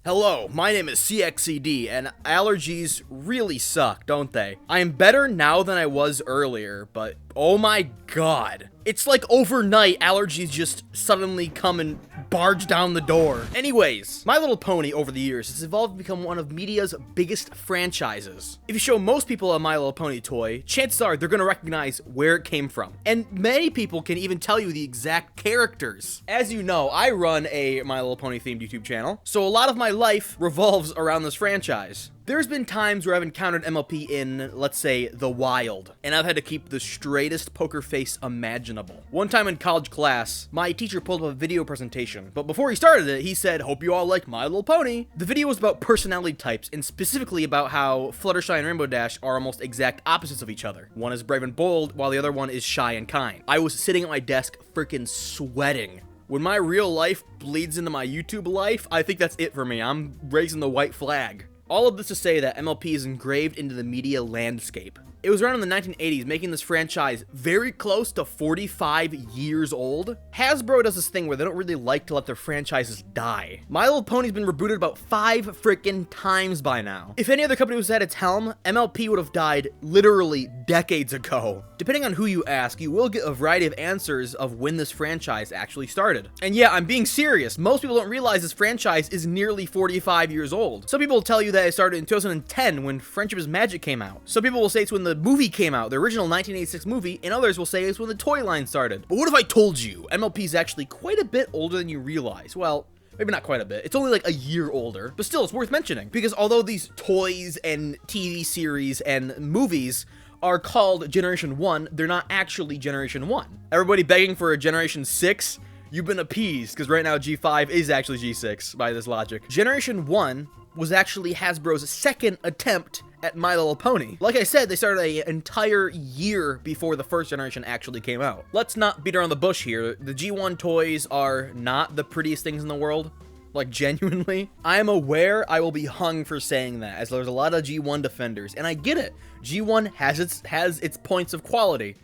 Hello, my name is CXCD, and allergies really suck, don't they? I am better now than I was earlier, but oh my god. It's like overnight, allergies just suddenly come and barge down the door. Anyways, My Little Pony over the years has evolved to become one of media's biggest franchises. If you show most people a My Little Pony toy, chances are they're gonna recognize where it came from. And many people can even tell you the exact characters. As you know, I run a My Little Pony themed YouTube channel, so a lot of my life revolves around this franchise. There's been times where I've encountered MLP in, let's say, the wild, and I've had to keep the straightest poker face imaginable. One time in college class, my teacher pulled up a video presentation, but before he started it, he said, "Hope you all like My Little Pony." The video was about personality types, and specifically about how Fluttershy and Rainbow Dash are almost exact opposites of each other. One is brave and bold, while the other one is shy and kind. I was sitting at my desk freaking sweating. When my real life bleeds into my YouTube life, I think that's it for me. I'm raising the white flag. All of this to say that MLP is engraved into the media landscape. It was around in the 1980s, making this franchise very close to 45 years old. Hasbro does this thing where they don't really like to let their franchises die. My Little Pony's been rebooted about 5 freaking times by now. If any other company was at its helm, MLP would have died literally decades ago. Depending on who you ask, you will get a variety of answers of when this franchise actually started. And yeah, I'm being serious. Most people don't realize this franchise is nearly 45 years old. Some people will tell you that it started in 2010 when Friendship is Magic came out. Some people will say it's when the movie came out, the original 1986 movie, and others will say it's when the toy line started. But what if I told you MLP is actually quite a bit older than you realize? Well, maybe not quite a bit. It's only like a year older, but still it's worth mentioning, because although these toys and TV series and movies are called Generation 1, they're not actually Generation 1. Everybody begging for a Generation 6? You've been appeased, because right now G5 is actually G6 by this logic. Generation 1 was actually Hasbro's second attempt at My Little Pony. Like I said, they started an entire year before the first generation actually came out. Let's not beat around the bush here. The G1 toys are not the prettiest things in the world. Like, genuinely. I am aware I will be hung for saying that, as there's a lot of G1 defenders, and I get it. G1 has its points of quality.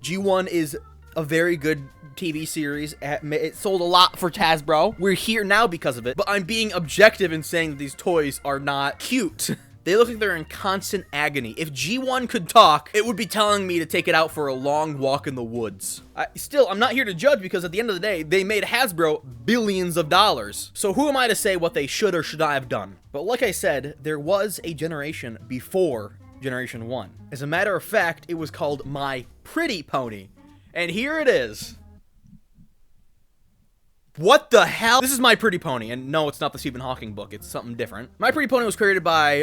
G1 is a very good TV series. It sold a lot for Hasbro. We're here now because of it, but I'm being objective in saying that these toys are not cute. They look like they're in constant agony. If G1 could talk, it would be telling me to take it out for a long walk in the woods. I'm not here to judge, because at the end of the day, they made Hasbro billions of dollars. So who am I to say what they should or should not have done? But like I said, there was a generation before Generation 1. As a matter of fact, it was called My Pretty Pony. And here it is. What the hell? This is My Pretty Pony, and no, it's not the Stephen Hawking book, it's something different. My Pretty Pony was created by,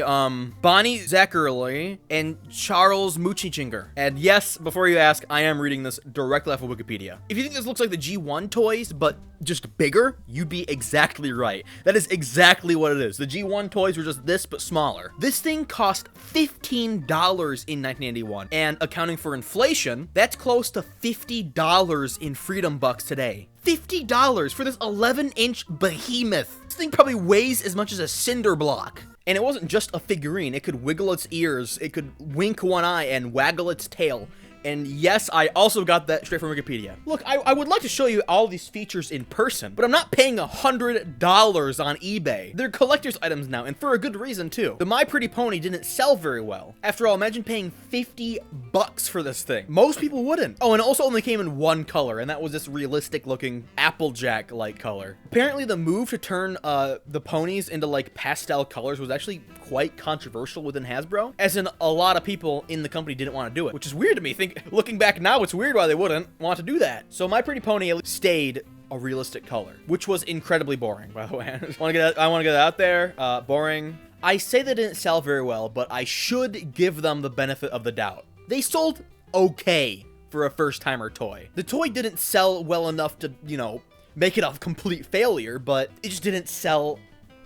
Bonnie Zackerly and Charles Muchichinger. And yes, before you ask, I am reading this directly off of Wikipedia. If you think this looks like the G1 toys, but just bigger, you'd be exactly right. That is exactly what it is. The G1 toys were just this, but smaller. This thing cost $15 in 1981, and accounting for inflation, that's close to $50 in Freedom Bucks today. $50 for this 11-inch behemoth. This thing probably weighs as much as a cinder block. And it wasn't just a figurine. It could wiggle its ears, it could wink one eye and waggle its tail. And yes, I also got that straight from Wikipedia. Look, I would like to show you all these features in person, but I'm not paying $100 on eBay. They're collector's items now, and for a good reason too. The My Pretty Pony didn't sell very well. After all, imagine paying $50 for this thing. Most people wouldn't. Oh, and it also only came in one color, and that was this realistic looking Applejack-like color. Apparently the move to turn the ponies into like pastel colors was actually quite controversial within Hasbro, as in a lot of people in the company didn't want to do it, which is weird to me. Looking back now, it's weird why they wouldn't want to do that. So My Pretty Pony at least stayed a realistic color, which was incredibly boring, by the way. I want to get that out there. Boring. I say they didn't sell very well, but I should give them the benefit of the doubt. They sold okay for a first-timer toy. The toy didn't sell well enough to, you know, make it a complete failure, but it just didn't sell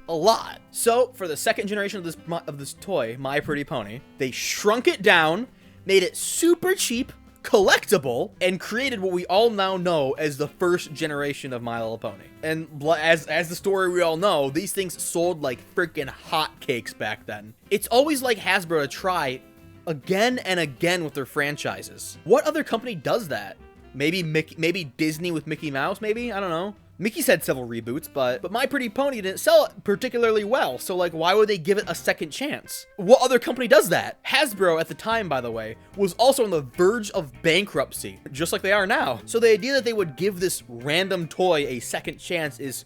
a lot. So for the second generation of this toy, My Pretty Pony, they shrunk it down, made it super cheap, collectible, and created what we all now know as the first generation of My Little Pony. And as the story we all know, these things sold like freaking hotcakes back then. It's always like Hasbro to try again and again with their franchises. What other company does that? Maybe Disney with Mickey Mouse, maybe? I don't know. Mickey's had several reboots, but My Pretty Pony didn't sell it particularly well, so like, why would they give it a second chance? What other company does that? Hasbro at the time, by the way, was also on the verge of bankruptcy, just like they are now. So the idea that they would give this random toy a second chance is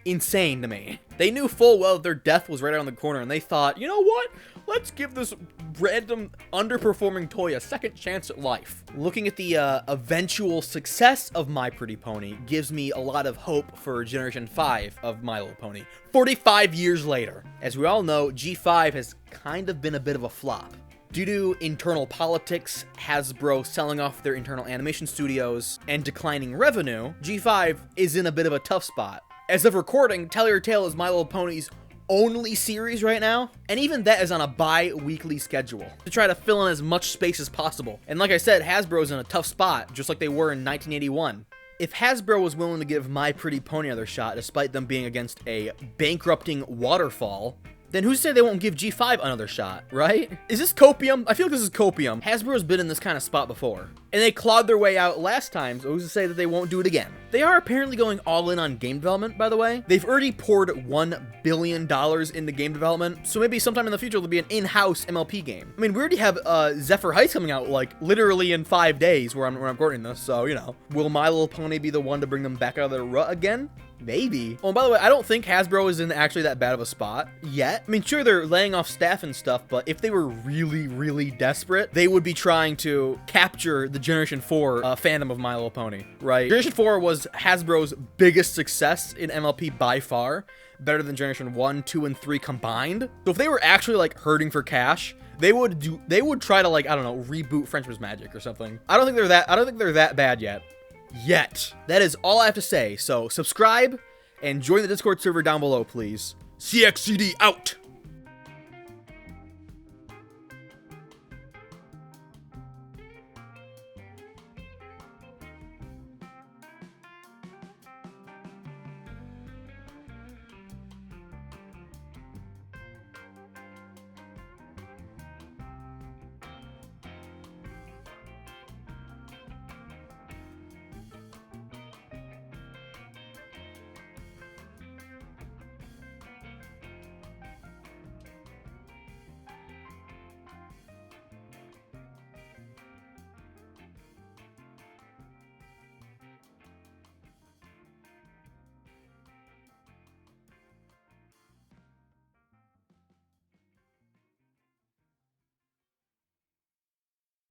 insane to me. They knew full well that their death was right around the corner, and they thought, you know what? Let's give this random underperforming toy a second chance at life. Looking at the eventual success of My Pretty Pony gives me a lot of hope for Generation 5 of My Little Pony. 45 years later. As we all know, G5 has kind of been a bit of a flop. Due to internal politics, Hasbro selling off their internal animation studios, and declining revenue, G5 is in a bit of a tough spot. As of recording, Tell Your Tale is My Little Pony's only series right now, and even that is on a bi-weekly schedule to try to fill in as much space as possible. And like I said, Hasbro's in a tough spot, just like they were in 1981. If Hasbro was willing to give My Pretty Pony another shot, despite them being against a bankrupting Waterfall, then who's to say they won't give G5 another shot, right? Is this copium? I feel like this is copium. Hasbro's been in this kind of spot before, and they clawed their way out last time, so who's to say that they won't do it again? They are apparently going all in on game development, by the way. They've already poured $1 billion into game development, so maybe sometime in the future there'll be an in-house MLP game. I mean, we already have Zephyr Heights coming out, like, literally in 5 days where I'm recording this, so, you know. Will My Little Pony be the one to bring them back out of their rut again? Maybe. Oh, and by the way, I don't think Hasbro is in actually that bad of a spot yet. I mean, sure, they're laying off staff and stuff, but if they were really, really desperate, they would be trying to capture the Generation 4 fandom of My Little Pony, right? Generation 4 was Hasbro's biggest success in MLP by far, better than Generation 1, 2, and 3 combined. So if they were actually, like, hurting for cash, they would try to, like, I don't know, reboot Frenchman's Magic or something. I don't think they're that bad yet. That is all I have to say, so subscribe and join the Discord server down below, please. CXCD out!